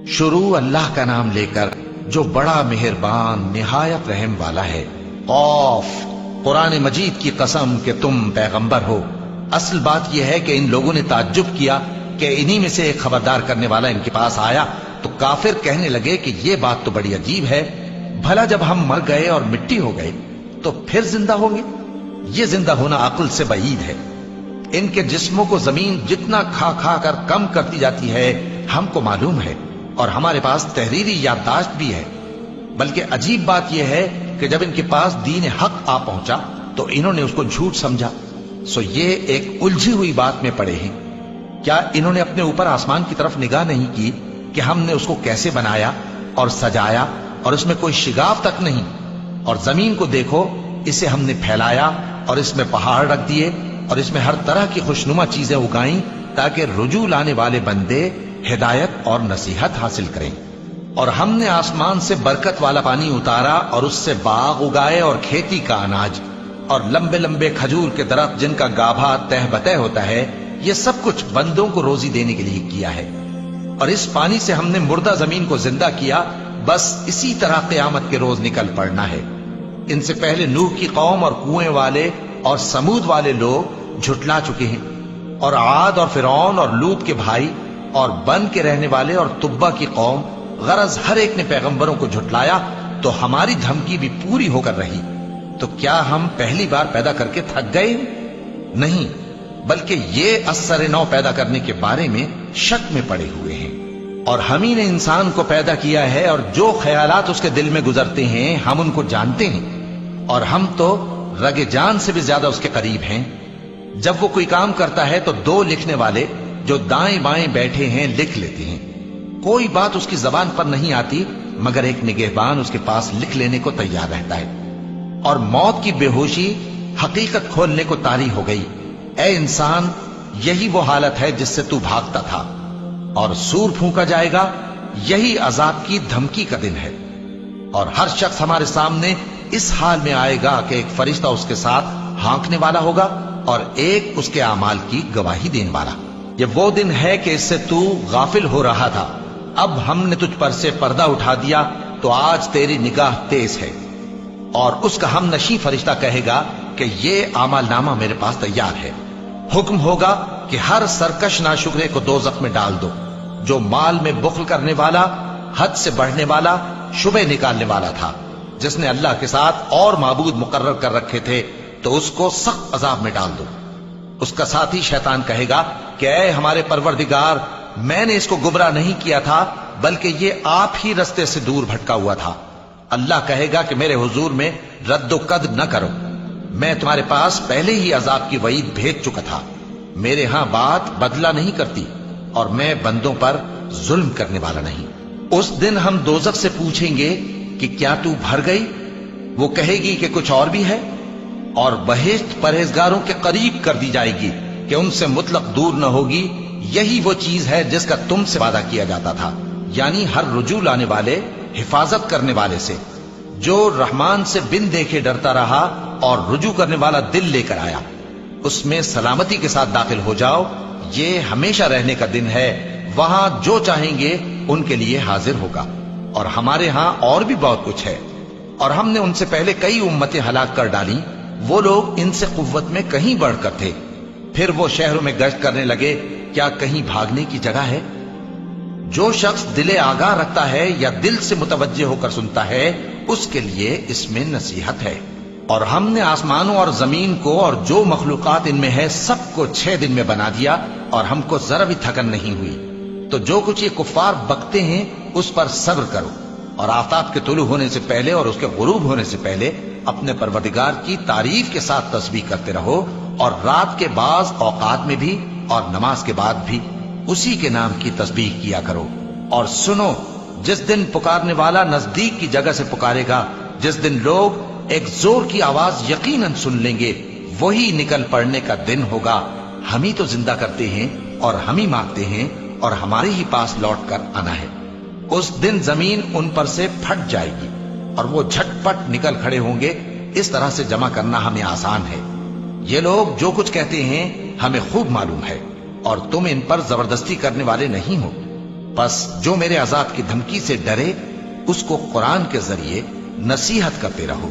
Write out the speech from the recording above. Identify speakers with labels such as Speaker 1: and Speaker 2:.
Speaker 1: شروع اللہ کا نام لے کر جو بڑا مہربان نہایت رحم والا ہے۔ قاف، قرآن مجید کی قسم کہ تم پیغمبر ہو۔ اصل بات یہ ہے کہ ان لوگوں نے تعجب کیا کہ انہی میں سے ایک خبردار کرنے والا ان کے پاس آیا تو کافر کہنے لگے کہ یہ بات تو بڑی عجیب ہے، بھلا جب ہم مر گئے اور مٹی ہو گئے تو پھر زندہ ہوں گے؟ یہ زندہ ہونا عقل سے بعید ہے۔ ان کے جسموں کو زمین جتنا کھا کھا کر کم کرتی جاتی ہے ہم کو معلوم ہے، اور ہمارے پاس تحریری یادداشت بھی ہے۔ بلکہ عجیب بات یہ ہے کہ جب ان کے پاس دین حق آ پہنچا تو انہوں نے اس کو جھوٹ سمجھا۔ سو یہ ایک الجھی ہوئی بات میں پڑے ہیں۔ کیا انہوں نے اپنے اوپر آسمان کی طرف نگاہ نہیں کی کہ ہم نے اس کو کیسے بنایا اور سجایا، اور اس میں کوئی شگاف تک نہیں؟ اور زمین کو دیکھو، اسے ہم نے پھیلایا اور اس میں پہاڑ رکھ دیے اور اس میں ہر طرح کی خوشنما چیزیں اگائیں تاکہ رجوع لانے والے بندے ہدایت اور نصیحت حاصل کریں۔ اور ہم نے آسمان سے برکت والا پانی اتارا اور اس سے باغ اگائے اور کھیتی کا اناج اور لمبے لمبے کھجور کے درخت جن کا گابھا تہ بتہ ہوتا ہے۔ یہ سب کچھ بندوں کو روزی دینے کے لیے کیا ہے۔ اور اس پانی سے ہم نے مردہ زمین کو زندہ کیا، بس اسی طرح قیامت کے روز نکل پڑنا ہے۔ ان سے پہلے نوح کی قوم اور کنویں والے اور سمود والے لوگ جھٹلا چکے ہیں، اور عاد اور فرعون اور لوط کے بھائی اور بن کے رہنے والے اور تبا کی قوم، غرض ہر ایک نے پیغمبروں کو جھٹلایا تو ہماری دھمکی بھی پوری ہو کر رہی۔ تو کیا ہم پہلی بار پیدا کر کے تھک گئے؟ نہیں، بلکہ یہ اثر نو پیدا کرنے کے بارے میں شک میں پڑے ہوئے ہیں۔ اور ہم ہی نے انسان کو پیدا کیا ہے، اور جو خیالات اس کے دل میں گزرتے ہیں ہم ان کو جانتے ہیں، اور ہم تو رگ جان سے بھی زیادہ اس کے قریب ہیں۔ جب وہ کوئی کام کرتا ہے تو دو لکھنے والے جو دائیں بائیں بیٹھے ہیں لکھ لیتے ہیں۔ کوئی بات اس کی زبان پر نہیں آتی مگر ایک نگہبان اس کے پاس لکھ لینے کو تیار رہتا ہے۔ اور موت کی بے ہوشی حقیقت کھولنے کو طاری ہو گئی۔ اے انسان، یہی وہ حالت ہے جس سے تو بھاگتا تھا، اور سور پھونکا جائے گا، یہی عذاب کی دھمکی کا دن ہے۔ اور ہر شخص ہمارے سامنے اس حال میں آئے گا کہ ایک فرشتہ اس کے ساتھ ہانکنے والا ہوگا اور ایک اس کے اعمال کی گواہی دینے والا۔ یہ وہ دن ہے کہ اس سے تو غافل ہو رہا تھا، اب ہم نے تجھ پر سے پردہ اٹھا دیا تو آج تیری نگاہ تیز ہے۔ اور اس کا ہم نشیں فرشتہ کہے گا کہ یہ اعمال نامہ میرے پاس تیار ہے۔ حکم ہوگا کہ ہر سرکش ناشکرے کو دوزخ میں ڈال دو، جو مال میں بخل کرنے والا، حد سے بڑھنے والا، شبہ نکالنے والا تھا، جس نے اللہ کے ساتھ اور معبود مقرر کر رکھے تھے، تو اس کو سخت عذاب میں ڈال دو۔ اس کا ساتھی شیطان کہے گا کہ اے ہمارے پروردگار، میں نے اس کو گمراہ نہیں کیا تھا بلکہ یہ آپ ہی رستے سے دور بھٹکا ہوا تھا۔ اللہ کہے گا کہ میرے حضور میں رد و قد نہ کرو، میں تمہارے پاس پہلے ہی عذاب کی وعید بھیج چکا تھا۔ میرے ہاں بات بدلہ نہیں کرتی، اور میں بندوں پر ظلم کرنے والا نہیں۔ اس دن ہم دوزخ سے پوچھیں گے کہ کیا تو بھر گئی؟ وہ کہے گی کہ کچھ اور بھی ہے، اور بہشت پرہیزگاروں کے قریب کر دی جائے گی کہ ان سے مطلق دور نہ ہوگی۔ یہی وہ چیز ہے جس کا تم سے وعدہ کیا جاتا تھا، یعنی ہر رجوع لانے والے، حفاظت کرنے والے سے، جو رحمان سے بن دیکھے ڈرتا رہا اور رجوع کرنے والا دل لے کر آیا، اس میں سلامتی کے ساتھ داخل ہو جاؤ۔ یہ ہمیشہ رہنے کا دن ہے، وہاں جو چاہیں گے ان کے لیے حاضر ہوگا۔ اور ہمارے ہاں اور بھی بہت کچھ ہے، اور ہم نے ان سے پہلے کئی امتیں ہلاک کر ڈالیں، وہ لوگ ان سے قوت میں کہیں بڑھ کر تھے۔ پھر وہ شہروں میں گشت کرنے لگے، کیا کہیں بھاگنے کی جگہ ہے؟ جو شخص دل آگاہ رکھتا ہے یا دل سے متوجہ ہو کر سنتا ہے، اس کے لیے اس میں نصیحت ہے۔ اور ہم نے آسمانوں اور زمین کو اور جو مخلوقات ان میں ہے سب کو 6 دن میں بنا دیا، اور ہم کو ذرا بھی تھکن نہیں ہوئی۔ تو جو کچھ یہ کفار بکتے ہیں اس پر صبر کرو، اور آفتاب کے طلوع ہونے سے پہلے اور اس کے غروب ہونے سے پہلے اپنے پروردگار کی تعریف کے ساتھ تسبیح کرتے رہو، اور رات کے بعض اوقات میں بھی اور نماز کے بعد بھی اسی کے نام کی تسبیح کیا کرو۔ اور سنو، جس دن پکارنے والا نزدیک کی جگہ سے پکارے گا، جس دن لوگ ایک زور کی آواز یقیناً سن لیں گے، وہی نکل پڑنے کا دن ہوگا۔ ہم ہی تو زندہ کرتے ہیں اور ہم ہی مارتے ہیں، اور ہمارے ہی پاس لوٹ کر آنا ہے۔ اس دن زمین ان پر سے پھٹ جائے گی اور وہ جھٹ پٹ نکل کھڑے ہوں گے۔ اس طرح سے جمع کرنا ہمیں آسان ہے۔ یہ لوگ جو کچھ کہتے ہیں ہمیں خوب معلوم ہے، اور تم ان پر زبردستی کرنے والے نہیں ہو۔ پس جو میرے عذاب کی دھمکی سے ڈرے اس کو قرآن کے ذریعے نصیحت کرتے رہو۔